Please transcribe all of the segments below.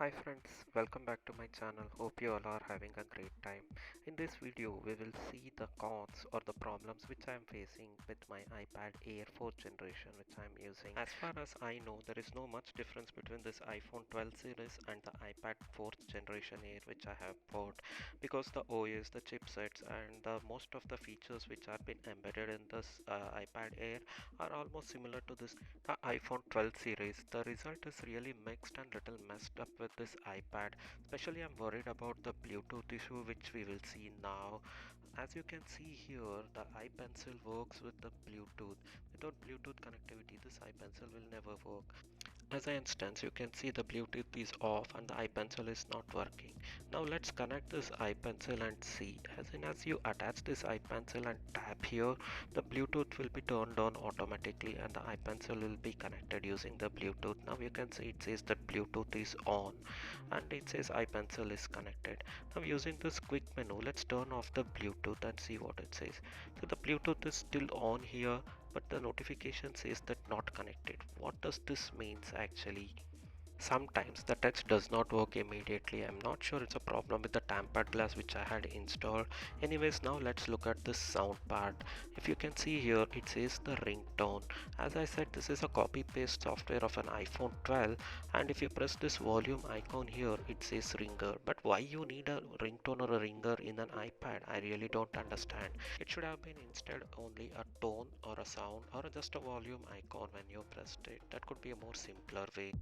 Hi friends, welcome back to my channel. Hope you all are having a great time. In this video, we will see the cons or the problems which I am facing with my iPad Air 4th generation which I am using. As far as I know, there is no much difference between this iPhone 12 series and the iPad 4th generation Air which I have bought, because the OS, the chipsets and the most of the features which are been embedded in this iPad Air are almost similar to this the iPhone 12 series. The result is really mixed and little messed up with this iPad. Especially I'm worried about the Bluetooth issue which we will see now. As you can see here, the iPencil works with the Bluetooth. Without Bluetooth connectivity, this iPencil will never work. As an instance, you can see the Bluetooth is off and the iPencil is not working. Now let's connect this iPencil and see. As soon as you attach this iPencil and tap here, the Bluetooth will be turned on automatically and the iPencil will be connected using the Bluetooth. Now you can see it says that Bluetooth is on and it says iPencil is connected. Now using this quick menu, let's turn off the Bluetooth and see what it says. So the Bluetooth is still on here, but the notification says that not connected. What does this means actually? Sometimes the text does not work immediately. I'm not sure it's a problem with the tampered glass which I had installed. Anyways, now let's look at the sound part. If you can see here, it says the ringtone. As I said, this is a copy paste software of an iPhone 12, and if you press this volume icon here, it says ringer. But why you need a ringtone or a ringer in an iPad? I really don't understand. It should have been instead only a tone or a sound or just a volume icon when you pressed it. That could be a more simpler way.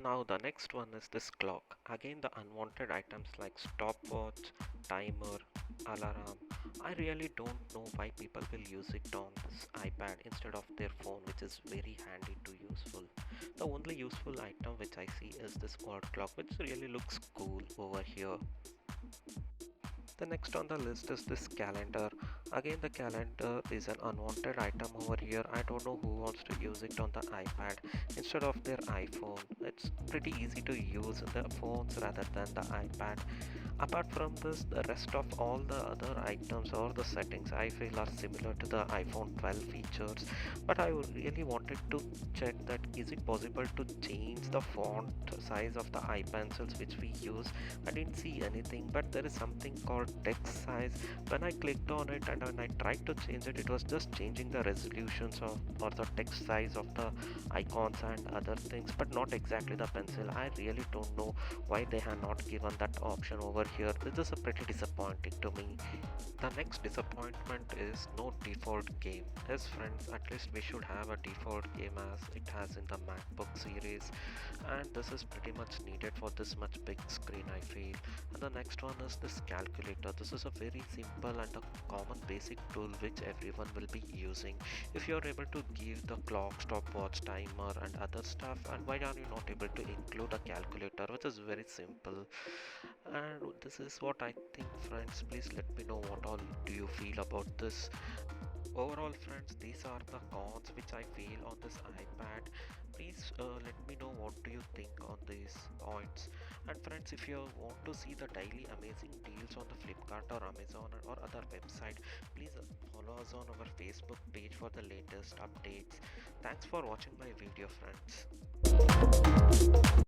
Now the next one is this clock. Again, the unwanted items like stopwatch, timer, alarm. I really don't know why people will use it on this iPad instead of their phone, which is very handy to useful. The only useful item which I see is this quad clock, which really looks cool over here. The next on the list is this calendar. Again, the calendar is an unwanted item over here. I don't know who wants to use it on the iPad instead of their iPhone. It's pretty easy to use in the phones rather than the iPad. Apart from this, the rest of all the other items or the settings I feel are similar to the iPhone 12 features, but I really wanted to check that is it possible to change the font size of the iPencils which we use. I didn't see anything, but there is something called text size. When I clicked on it and when I tried to change it, it was just changing the resolutions of or the text size of the icons and other things, but not exactly the pencil. I really don't know why they have not given that option over here. This is a pretty disappointing to me. The next disappointment is no default game. Yes friends, at least we should have a default game as it has in the MacBook series, and this is pretty much needed for this much big screen I feel. And the next one is this calculator. This is a very simple and a common basic tool which everyone will be using. If you are able to give the clock, stopwatch, timer and other stuff, and why are you not able to include a calculator, which is very simple. And this is what I think friends. Please let me know what all do you feel about this. Overall friends, these are the cons which I feel on this iPad. Please let me know what do you think on these points. And friends, if you want to see the daily amazing deals on the Flipkart or Amazon or other website, please follow us on our Facebook page for the latest updates. Thanks for watching my video friends.